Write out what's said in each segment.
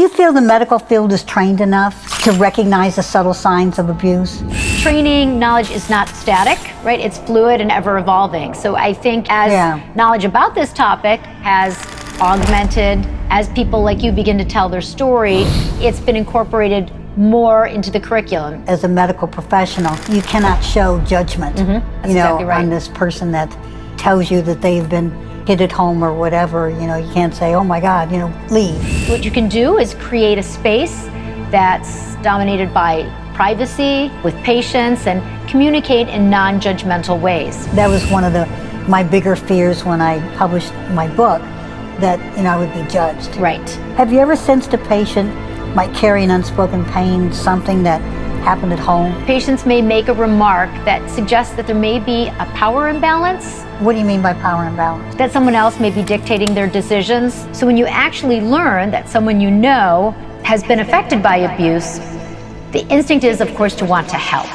you feel the medical field is trained enough to recognize the subtle signs of abuse? Training knowledge is not static, right? It's fluid and ever evolving. So I think as knowledge about this topic has augmented, as people like you begin to tell their story, it's been incorporated more into the curriculum. As a medical professional, you cannot show judgment, exactly right. on this person that tells you that they've been hit at home or whatever. You can't say, oh my God, leave. What you can do is create a space that's dominated by privacy, with patience, and communicate in non-judgmental ways. That was one of my bigger fears when I published my book, that I would be judged. Right. Have you ever sensed a patient might carry an unspoken pain, something that happened at home? Patients may make a remark that suggests that there may be a power imbalance. What do you mean by power imbalance? That someone else may be dictating their decisions. So when you actually learn that someone you know has been affected by abuse, the instinct is, of course, to want to help.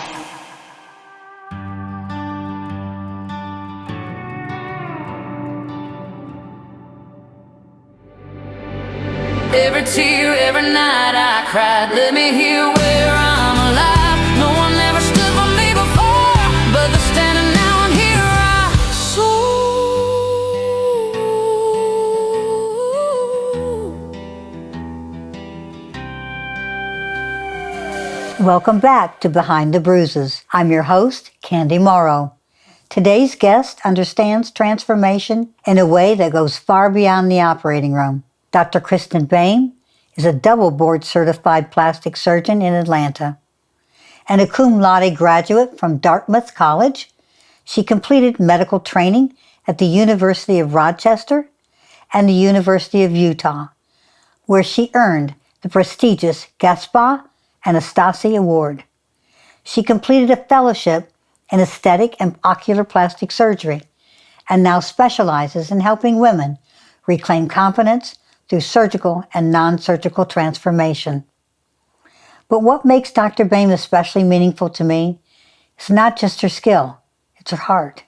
Every tear, every night I cried. Let me hear where I'm alive. No one ever stood for me before, but they're standing now, and here I so. Welcome back to Behind the Bruises. I'm your host, Candy Morrow. Today's guest understands transformation in a way that goes far beyond the operating room. Dr. Kristin Boehm is a double board certified plastic surgeon in Atlanta and a cum laude graduate from Dartmouth College. She completed medical training at the University of Rochester and the University of Utah, where she earned the prestigious Gaspar Anastasi Award. She completed a fellowship in aesthetic and ocular plastic surgery and now specializes in helping women reclaim confidence through surgical and non-surgical transformation. But what makes Dr. Boehm especially meaningful to me is not just her skill, it's her heart.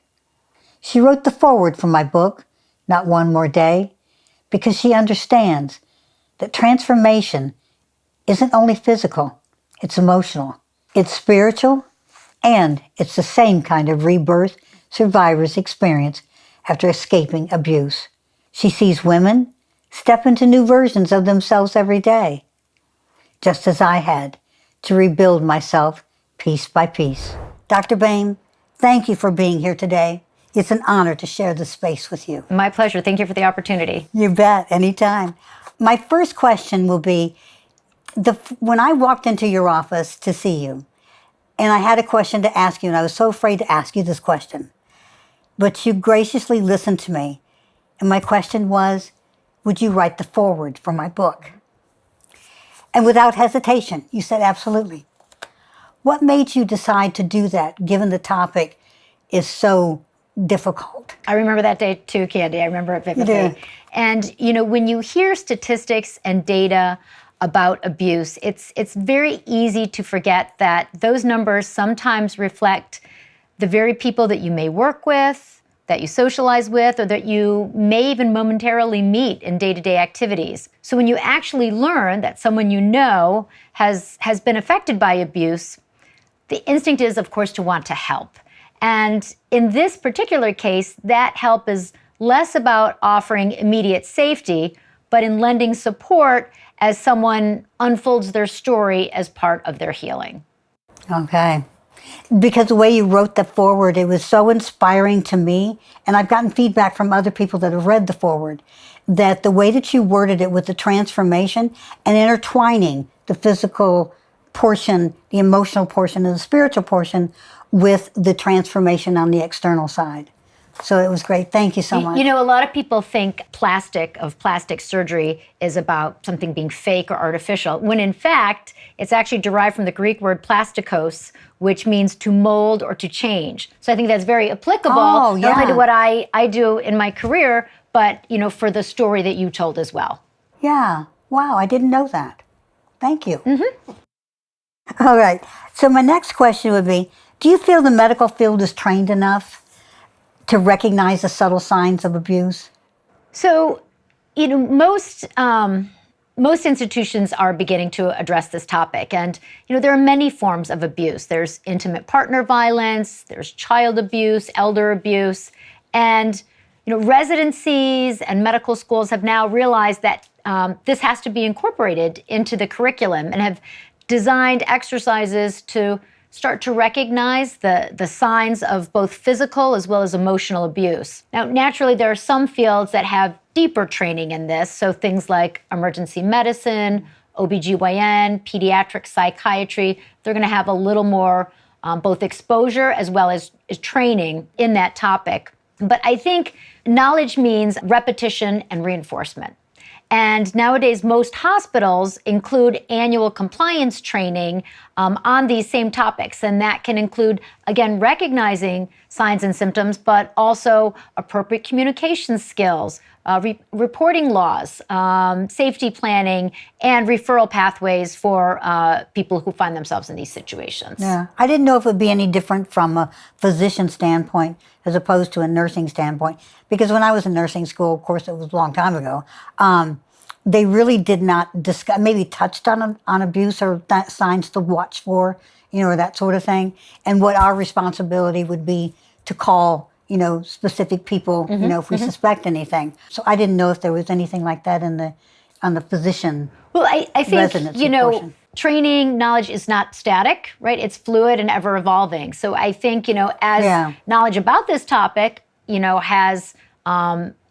She wrote the foreword for my book, Not One More Day, because she understands that transformation isn't only physical, it's emotional, it's spiritual, and it's the same kind of rebirth survivors experience after escaping abuse. She sees women step into new versions of themselves every day, just as I had to rebuild myself piece by piece. Dr. Boehm, thank you for being here today. It's an honor to share this space with you. My pleasure. Thank you for the opportunity. You bet, anytime. My first question will be, when I walked into your office to see you, and I had a question to ask you, and I was so afraid to ask you this question, but you graciously listened to me, and my question was, would you write the foreword for my book? And without hesitation, you said absolutely. What made you decide to do that, given the topic is so difficult? I remember that day too, Candy. I remember it vividly. Yeah. And when you hear statistics and data about abuse, it's very easy to forget that those numbers sometimes reflect the very people that you may work with, that you socialize with, or that you may even momentarily meet in day-to-day activities. So when you actually learn that someone you know has been affected by abuse, the instinct is, of course, to want to help. And in this particular case, that help is less about offering immediate safety, but in lending support as someone unfolds their story as part of their healing. Okay. Because the way you wrote the foreword, it was so inspiring to me, and I've gotten feedback from other people that have read the foreword, that the way that you worded it with the transformation and intertwining the physical portion, the emotional portion, and the spiritual portion with the transformation on the external side. So it was great. Thank you so much. A lot of people think plastic surgery is about something being fake or artificial, when in fact, it's actually derived from the Greek word plastikos, which means to mold or to change. So I think that's very applicable, not only to what I do in my career, but, for the story that you told as well. Yeah. Wow, I didn't know that. Thank you. Mm-hmm. All right. So my next question would be, do you feel the medical field is trained enough to recognize the subtle signs of abuse? So, most most institutions are beginning to address this topic. And, there are many forms of abuse. There's intimate partner violence, there's child abuse, elder abuse, and, residencies and medical schools have now realized that this has to be incorporated into the curriculum and have designed exercises to start to recognize the signs of both physical as well as emotional abuse. Now, naturally, there are some fields that have deeper training in this, so things like emergency medicine, OBGYN, pediatric psychiatry, they're going to have a little more both exposure as well as training in that topic. But I think knowledge means repetition and reinforcement. And nowadays, most hospitals include annual compliance training on these same topics. And that can include, again, recognizing signs and symptoms, but also appropriate communication skills, reporting laws, safety planning, and referral pathways for people who find themselves in these situations. Yeah, I didn't know if it would be any different from a physician standpoint as opposed to a nursing standpoint. Because when I was in nursing school, of course, it was a long time ago, they really did not discuss, maybe touched on abuse or that signs to watch for, or that sort of thing, and what our responsibility would be to call, specific people, if we suspect anything. So I didn't know if there was anything like that on the physician. Well, I think, portion. Training knowledge is not static, right? It's fluid and ever evolving. So I think, as knowledge about this topic, has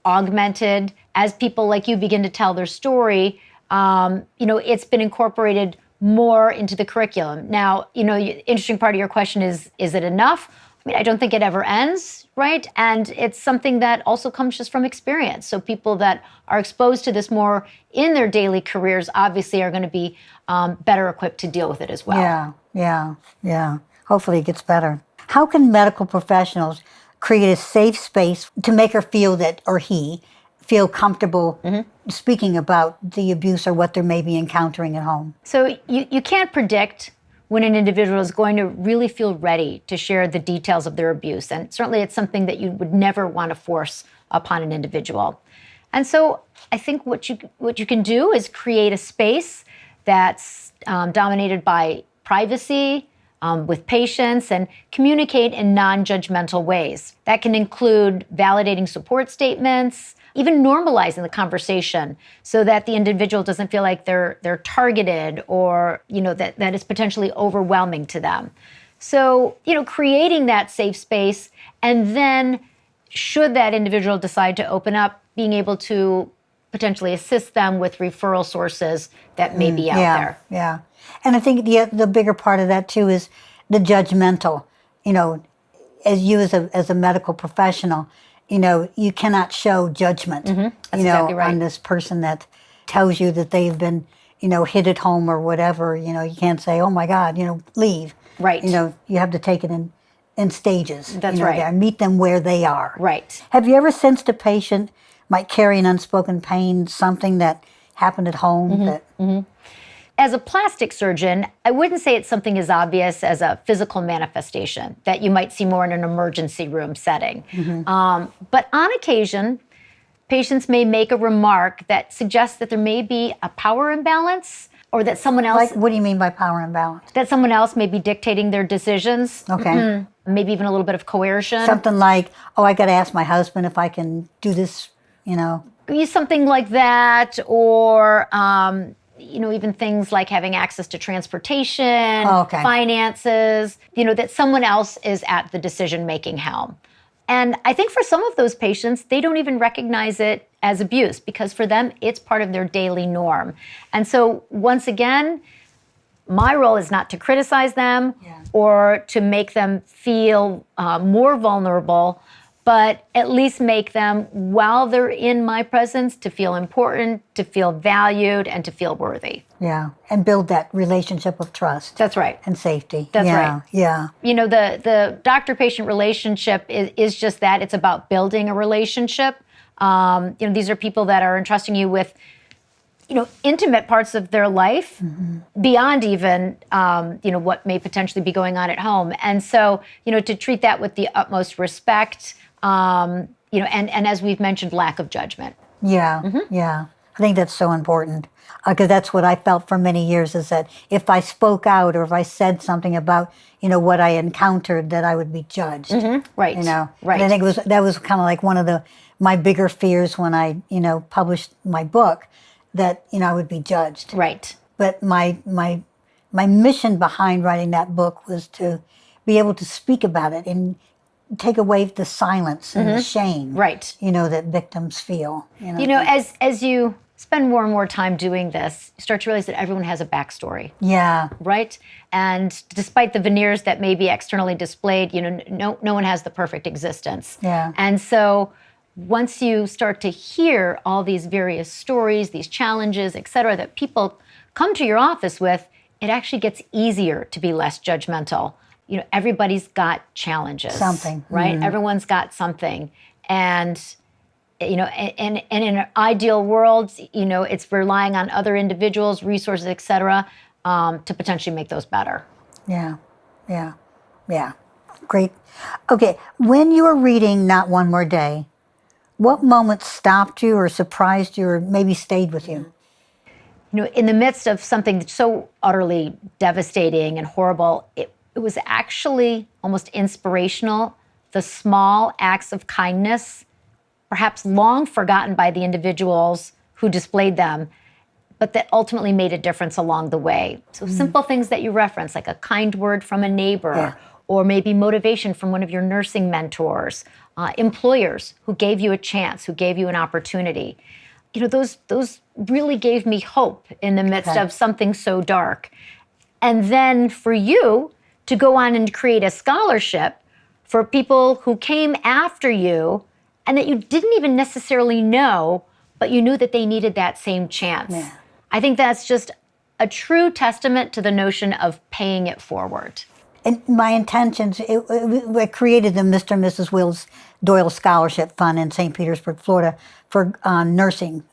augmented as people like you begin to tell their story, it's been incorporated more into the curriculum. Now, the interesting part of your question is it enough? I mean, I don't think it ever ends, right? And it's something that also comes just from experience. So people that are exposed to this more in their daily careers obviously are going to be better equipped to deal with it as well. Yeah. Hopefully it gets better. How can medical professionals create a safe space to make her feel that, or he, feel comfortable speaking about the abuse or what they may be encountering at home? So you can't predict when an individual is going to really feel ready to share the details of their abuse. And certainly it's something that you would never want to force upon an individual. And so I think what you can do is create a space that's dominated by privacy, with patients, and communicate in non-judgmental ways. That can include validating support statements, even normalizing the conversation so that the individual doesn't feel like they're targeted or, that is potentially overwhelming to them. So, creating that safe space, and then should that individual decide to open up, being able to potentially assist them with referral sources that may be out there. Yeah. And I think the bigger part of that too is the judgmental. As you as a medical professional, you cannot show judgment. That's exactly right. On this person that tells you that they've been, hit at home or whatever. You can't say, "Oh my God," leave. Right. You have to take it in stages. That's right. And meet them where they are. Right. Have you ever sensed a patient might carry an unspoken pain, something that happened at home As a plastic surgeon, I wouldn't say it's something as obvious as a physical manifestation that you might see more in an emergency room setting. But on occasion, patients may make a remark that suggests that there may be a power imbalance, or that someone else... Like, what do you mean by power imbalance? That someone else may be dictating their decisions. Okay. Maybe even a little bit of coercion. Something like, I got to ask my husband if I can do this, Something like that, or... even things like having access to transportation, finances, that someone else is at the decision-making helm. And I think for some of those patients, they don't even recognize it as abuse because for them, it's part of their daily norm. And so once again, my role is not to criticize them or to make them feel more vulnerable, but at least make them, while they're in my presence, to feel important, to feel valued, and to feel worthy. Yeah, and build that relationship of trust. That's right. And safety. That's right. Yeah. The doctor-patient relationship is just that. It's about building a relationship. These are people that are entrusting you with, intimate parts of their life beyond even, what may potentially be going on at home. And so, to treat that with the utmost respect, and as we've mentioned, lack of judgment. Yeah. I think that's so important because that's what I felt for many years is that if I spoke out or if I said something about, what I encountered, that I would be judged. Right. Right. And I think that was kind of like one of my bigger fears when I, published my book, that, I would be judged. Right. But my mission behind writing that book was to be able to speak about it and take away the silence and the shame, right? That victims feel. As you spend more and more time doing this, you start to realize that everyone has a backstory. Yeah. Right. And despite the veneers that may be externally displayed, no one has the perfect existence. Yeah. And so once you start to hear all these various stories, these challenges, et cetera, that people come to your office with, it actually gets easier to be less judgmental. Everybody's got challenges. Something. Right? Everyone's got something. And, and in an ideal world, it's relying on other individuals, resources, et cetera, to potentially make those better. Yeah. Yeah. Yeah. Great. Okay. When you were reading Not One More Day, what moments stopped you or surprised you or maybe stayed with you? In the midst of something so utterly devastating and horrible, it was actually almost inspirational. The small acts of kindness, perhaps long forgotten by the individuals who displayed them, but that ultimately made a difference along the way. So simple things that you reference, like a kind word from a neighbor, or maybe motivation from one of your nursing mentors, employers who gave you a chance, who gave you an opportunity. Those really gave me hope in the midst of something so dark. And then for you to go on and create a scholarship for people who came after you and that you didn't even necessarily know, but you knew that they needed that same chance. Yeah. I think that's just a true testament to the notion of paying it forward. And my intentions, I created the Mr. and Mrs. Wills Doyle Scholarship Fund in St. Petersburg, Florida, for nursing,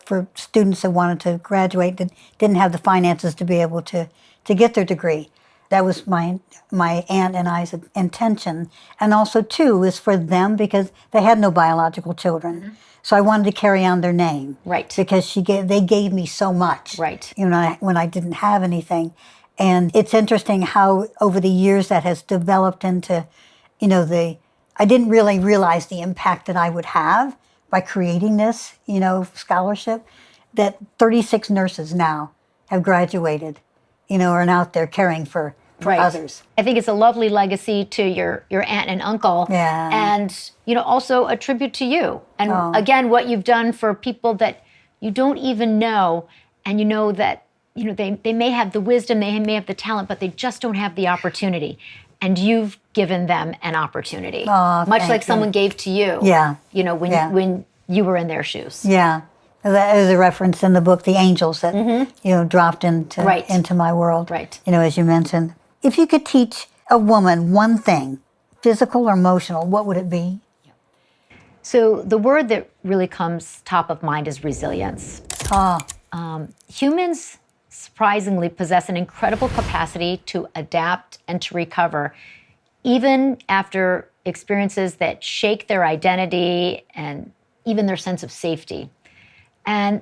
for students that wanted to graduate that didn't have the finances to be able to get their degree. That was my aunt and I's intention. And also, too, is for them because they had no biological children. So I wanted to carry on their name. Right. Because they gave me so much. Right. When I didn't have anything. And it's interesting how over the years that has developed into, I didn't really realize the impact that I would have by creating this, scholarship, that 36 nurses now have graduated, are out there caring for others. I think it's a lovely legacy to your aunt and uncle. Yeah. And, also a tribute to you. And again, what you've done for people that you don't even know, and that they may have the wisdom, they may have the talent, but they just don't have the opportunity. And you've given them an opportunity. Much like someone gave to you. Yeah. When you were in their shoes. Yeah. That is a reference in the book, the angels that, dropped into my world. Right. As you mentioned. If you could teach a woman one thing, physical or emotional, what would it be? So the word that really comes top of mind is resilience. Humans surprisingly possess an incredible capacity to adapt and to recover, even after experiences that shake their identity and even their sense of safety. And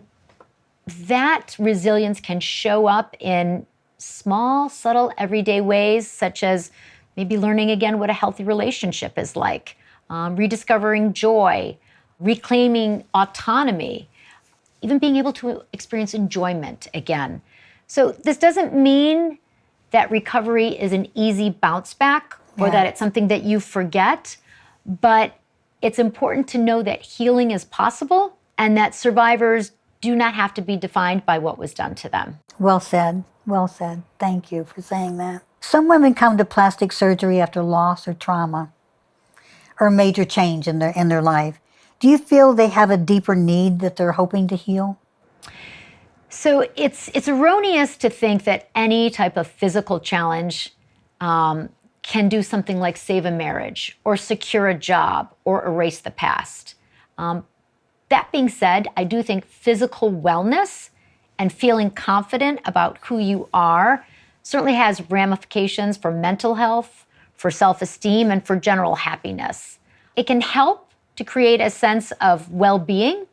that resilience can show up in small, subtle, everyday ways, such as maybe learning again what a healthy relationship is like, rediscovering joy, reclaiming autonomy, even being able to experience enjoyment again. So this doesn't mean that recovery is an easy bounce back or that it's something that you forget, but it's important to know that healing is possible and that survivors do not have to be defined by what was done to them. Well said. Well said. Thank you for saying that. Some women come to plastic surgery after loss or trauma or major change in their life. Do you feel they have a deeper need that they're hoping to heal? So it's erroneous to think that any type of physical challenge can do something like save a marriage or secure a job or erase the past. That being said, I do think physical wellness and feeling confident about who you are certainly has ramifications for mental health, for self-esteem, and for general happiness. It can help to create a sense of well-being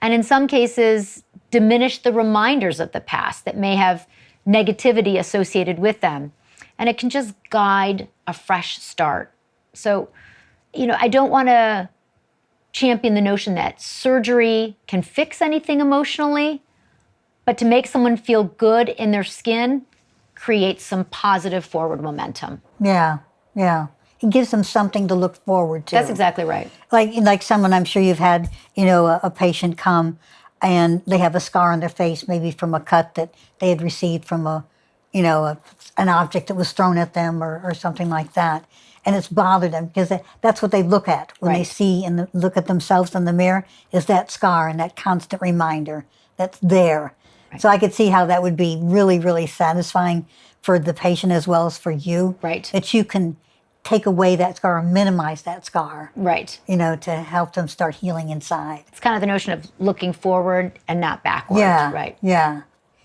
and in some cases, diminish the reminders of the past that may have negativity associated with them. And it can just guide a fresh start. So, I don't want to champion the notion that surgery can fix anything emotionally, but to make someone feel good in their skin creates some positive forward momentum. Yeah, yeah. It gives them something to look forward to. That's exactly right. Like someone, I'm sure you've had, a patient come and they have a scar on their face, maybe from a cut that they had received from an object that was thrown at them or something like that. And it's bothered them because that's what they look at when they see and look at themselves in the mirror, is that scar and that constant reminder that's there. Right. So I could see how that would be really, really satisfying for the patient as well as for you. Right. That you can take away that scar or minimize that scar. Right. To help them start healing inside. It's kind of the notion of looking forward and not backward. Yeah. Right. Yeah.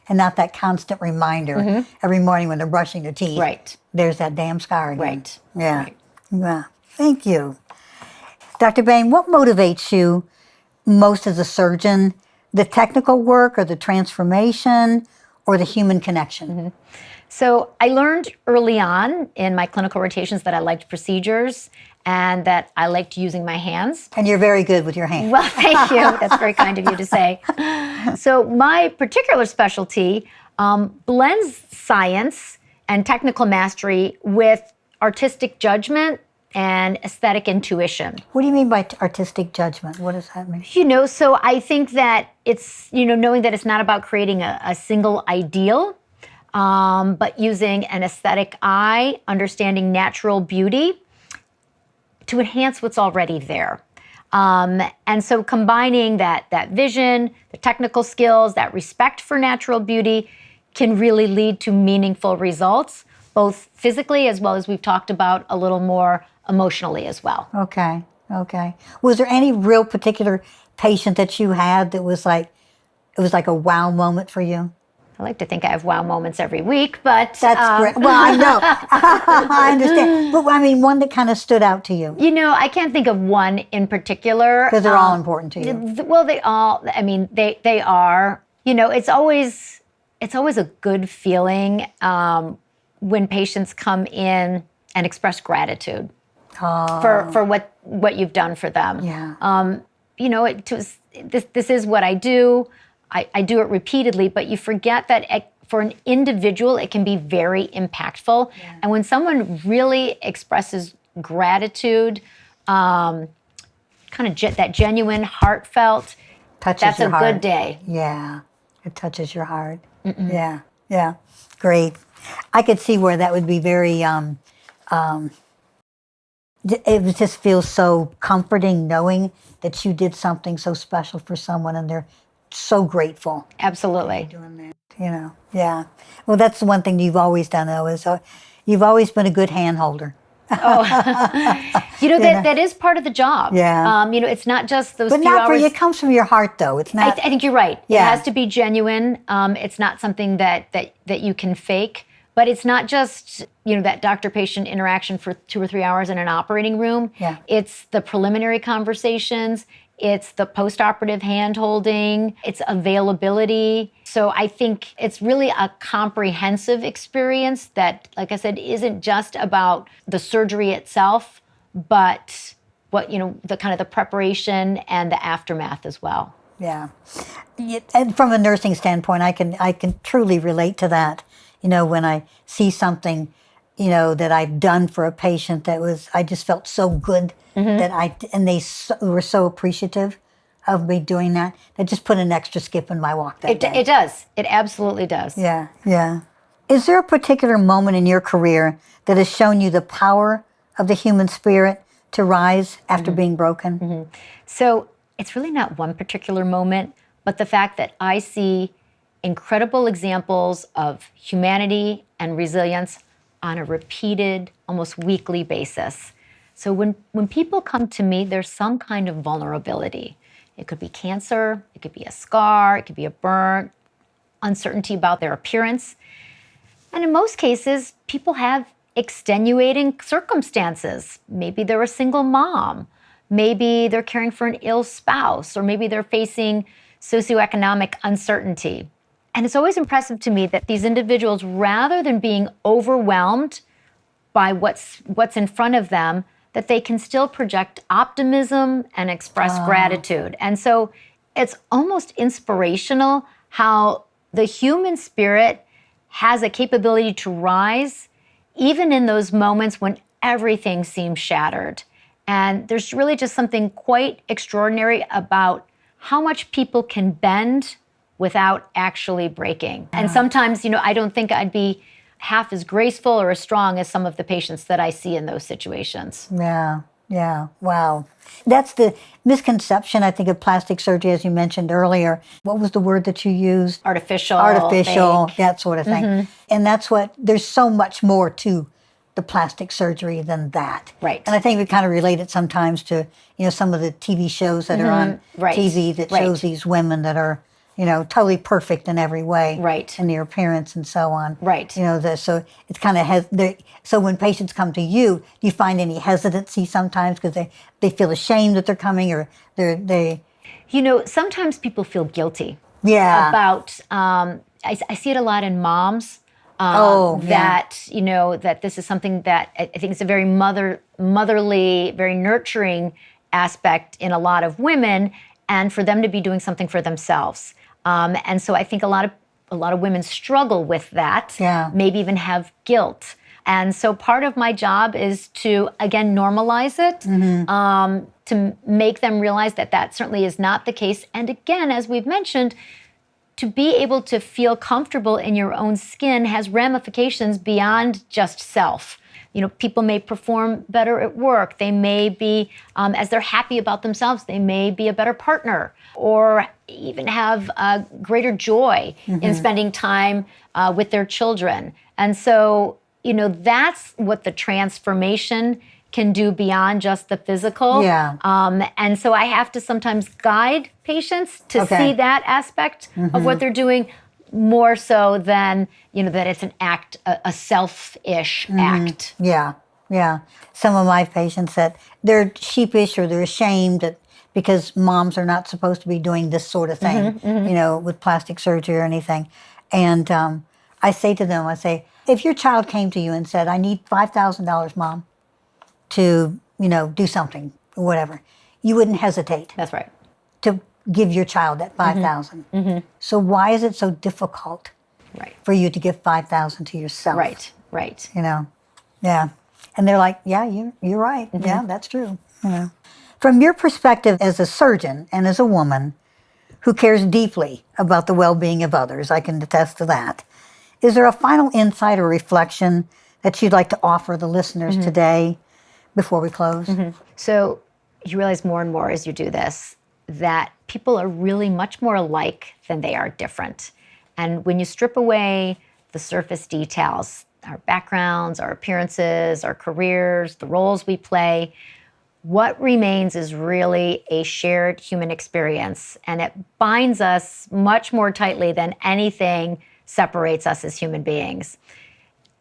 And not that constant reminder every morning when they're brushing their teeth. Right. There's that damn scar again. Right. Yeah. Right. Yeah. Thank you. Dr. Boehm, what motivates you most as a surgeon? The technical work or the transformation or the human connection? So I learned early on in my clinical rotations that I liked procedures and that I liked using my hands. And you're very good with your hands. Well, thank you. That's very kind of you to say. So my particular specialty blends science and technical mastery with artistic judgment and aesthetic intuition. What do you mean by artistic judgment? What does that mean? So I think that it's, knowing that it's not about creating a single ideal, but using an aesthetic eye, understanding natural beauty to enhance what's already there. And so combining that vision, the technical skills, that respect for natural beauty can really lead to meaningful results, both physically as well as we've talked about a little more emotionally as well. Okay. Was there any real particular patient that you had that was like a wow moment for you? I like to think I have wow moments every week, but... That's great. Well, I know. I understand. But I mean, one that kind of stood out to you. I can't think of one in particular. Because they're all important to you. Well, they are. It's always a good feeling when patients come in and express gratitude for what you've done for them. Yeah. This is what I do. I do it repeatedly, but you forget that for an individual, it can be very impactful. Yeah. And when someone really expresses gratitude, kind of that genuine, heartfelt, that's a good day. Yeah, it touches your heart. Yeah, great. I could see where that would be very, it just feels so comforting knowing that you did something so special for someone and they're so grateful. Absolutely. Doing that, yeah. Well, that's the one thing you've always done, though, is you've always been a good hand holder. That is part of the job. Yeah. It's not just those but few not hours. for you. It comes from your heart, though. It's not. I think you're right. Yeah. It has to be genuine. It's not something that you can fake. But it's not just, that doctor-patient interaction for 2 or 3 hours in an operating room. Yeah. It's the preliminary conversations. It's the post-operative hand-holding. It's availability. So I think it's really a comprehensive experience that, like I said, isn't just about the surgery itself, but what, the kind of the preparation and the aftermath as well. Yeah. And from a nursing standpoint, I can truly relate to that. When I see something, that I've done for a patient I just felt so good and they were so appreciative of me doing that. That just put an extra skip in my walk that day. It does. It absolutely does. Yeah. Is there a particular moment in your career that has shown you the power of the human spirit to rise after being broken? So it's really not one particular moment, but the fact that I see incredible examples of humanity and resilience on a repeated, almost weekly basis. So when people come to me, there's some kind of vulnerability. It could be cancer, it could be a scar, it could be a burn, uncertainty about their appearance. And in most cases, people have extenuating circumstances. Maybe they're a single mom. Maybe they're caring for an ill spouse, or maybe they're facing socioeconomic uncertainty. And it's always impressive to me that these individuals, rather than being overwhelmed by what's in front of them, that they can still project optimism and express gratitude. And so it's almost inspirational how the human spirit has a capability to rise even in those moments when everything seems shattered. And there's really just something quite extraordinary about how much people can bend without actually breaking. And sometimes, I don't think I'd be half as graceful or as strong as some of the patients that I see in those situations. Yeah, wow. That's the misconception, I think, of plastic surgery, as you mentioned earlier. What was the word that you used? Artificial, fake. That sort of thing. And there's so much more to the plastic surgery than that. Right. And I think we kind of relate it sometimes to, some of the TV shows that are on TV that shows these women that are, totally perfect in every way. Right. In their appearance and so on. Right. So it's kind of so when patients come to you, do you find any hesitancy sometimes because they feel ashamed that they're coming, or they? Sometimes people feel guilty. Yeah. About I see it a lot in moms. That that this is something that I think is a very motherly, very nurturing aspect in a lot of women, and for them to be doing something for themselves. And so I think a lot of women struggle with that. Yeah. Maybe even have guilt. And so part of my job is to, again, normalize it, to make them realize that certainly is not the case. And again, as we've mentioned, to be able to feel comfortable in your own skin has ramifications beyond just self. People may perform better at work. They may be, as they're happy about themselves, they may be a better partner, or even have greater joy in spending time with their children. And so, that's what the transformation can do beyond just the physical. Yeah. And so I have to sometimes guide patients to see that aspect of what they're doing, more so than, that it's an act, a selfish act. Yeah. Some of my patients that they're sheepish or they're ashamed because moms are not supposed to be doing this sort of thing, with plastic surgery or anything. And I say to them, if your child came to you and said, I need $5,000, Mom, to, do something or whatever, you wouldn't hesitate. That's right. To give your child that $5,000. So why is it so difficult for you to give $5,000 to yourself? Right. Yeah. And they're like, yeah, you're right. Yeah, that's true. From your perspective as a surgeon and as a woman who cares deeply about the well-being of others, I can attest to that, is there a final insight or reflection that you'd like to offer the listeners today before we close? So you realize more and more as you do this that people are really much more alike than they are different. And when you strip away the surface details, our backgrounds, our appearances, our careers, the roles we play, what remains is really a shared human experience. And it binds us much more tightly than anything separates us as human beings.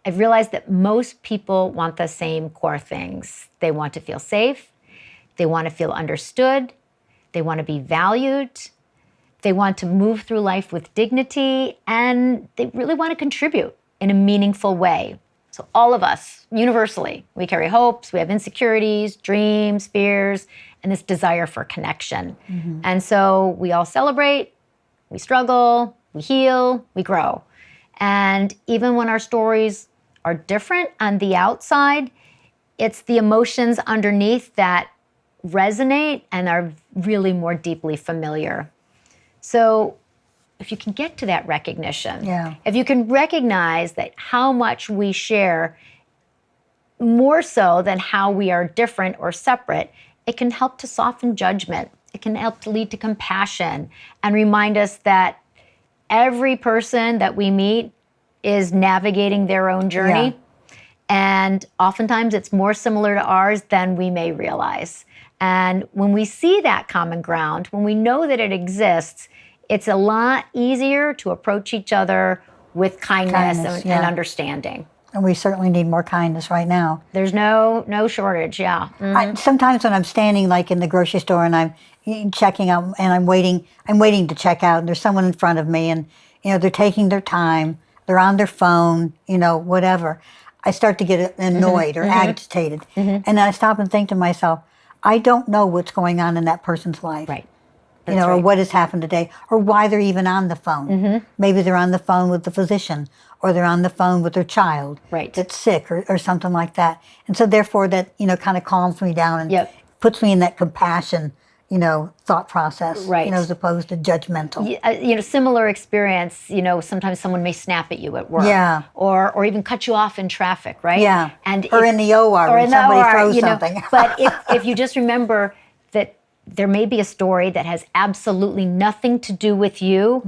I've realized that most people want the same core things. They want to feel safe. They want to feel understood. They want to be valued. They want to move through life with dignity, and they really want to contribute in a meaningful way. So all of us, universally, we carry hopes, we have insecurities, dreams, fears, and this desire for connection. And so we all celebrate, we struggle, we heal, we grow. And even when our stories are different on the outside, it's the emotions underneath that resonate and are really more deeply familiar. So if you can get to that recognition, if you can recognize that how much we share more so than how we are different or separate, it can help to soften judgment. It can help to lead to compassion and remind us that every person that we meet is navigating their own journey. And oftentimes it's more similar to ours than we may realize. And when we see that common ground, when we know that it exists, it's a lot easier to approach each other with kindness and understanding. And we certainly need more kindness right now. There's no shortage, Sometimes when I'm standing like in the grocery store and I'm, checking out, and I'm waiting to check out, and there's someone in front of me, and they're taking their time, they're on their phone, whatever. I start to get annoyed or agitated, and then I stop and think to myself, I don't know what's going on in that person's life. Right. Or what has happened today, or why they're even on the phone. Maybe they're on the phone with the physician, or they're on the phone with their child that's sick, or something like that. And so therefore that, kind of calms me down and puts me in that compassion, thought process, as opposed to judgmental. Similar experience, sometimes someone may snap at you at work. Yeah. Or even cut you off in traffic, right? Yeah. And or in the OR when somebody throws something. But if you just remember that there may be a story that has absolutely nothing to do with you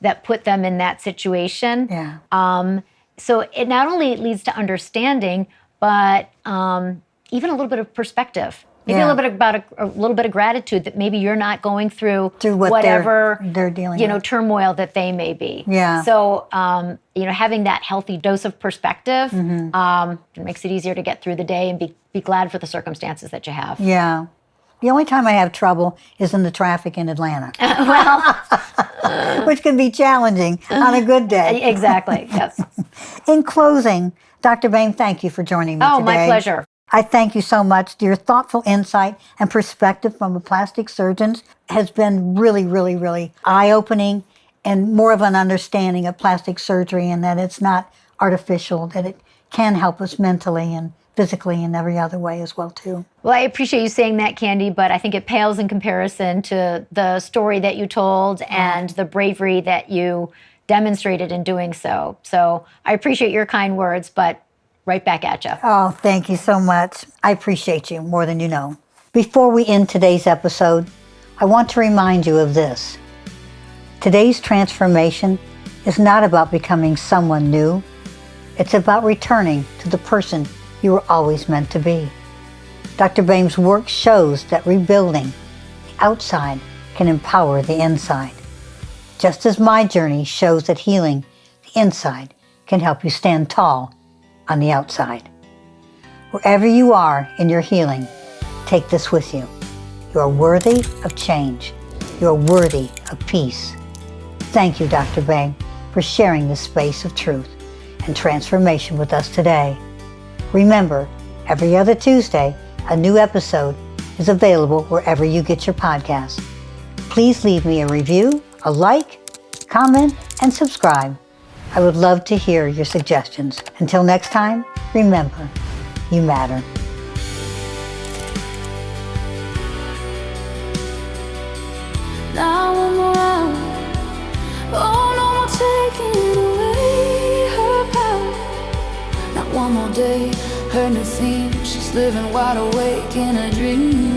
that put them in that situation. Yeah. So it not only leads to understanding, but even a little bit of perspective. Maybe a little bit of gratitude that maybe you're not going through whatever they're dealing with. Turmoil that they may be. Yeah. So having that healthy dose of perspective it makes it easier to get through the day and be glad for the circumstances that you have. Yeah. The only time I have trouble is in the traffic in Atlanta. Which can be challenging on a good day. Exactly, yes. In closing, Dr. Boehm, thank you for joining me today. Oh, my pleasure. I thank you so much. Your thoughtful insight and perspective from a plastic surgeon has been really, really, really eye-opening and more of an understanding of plastic surgery, and that it's not artificial, that it can help us mentally and physically and every other way as well, too. Well, I appreciate you saying that, Candy, but I think it pales in comparison to the story that you told and the bravery that you demonstrated in doing so. So I appreciate your kind words, but right back at you. Oh, thank you so much. I appreciate you more than you know. Before we end today's episode, I want to remind you of this. Today's transformation is not about becoming someone new. It's about returning to the person you were always meant to be. Dr. Boehm's work shows that rebuilding the outside can empower the inside, just as my journey shows that healing the inside can help you stand tall on the outside. Wherever you are in your healing, take this with you. You are worthy of change. You are worthy of peace. Thank you, Dr. Boehm, for sharing this space of truth and transformation with us today. Remember, every other Tuesday, a new episode is available wherever you get your podcasts. Please leave me a review, a like, comment, and subscribe. I would love to hear your suggestions. Until next time, remember, you matter. Now I'm around. Oh, no more taking away her power. Not one more day, her new theme. She's living wide awake in a dream.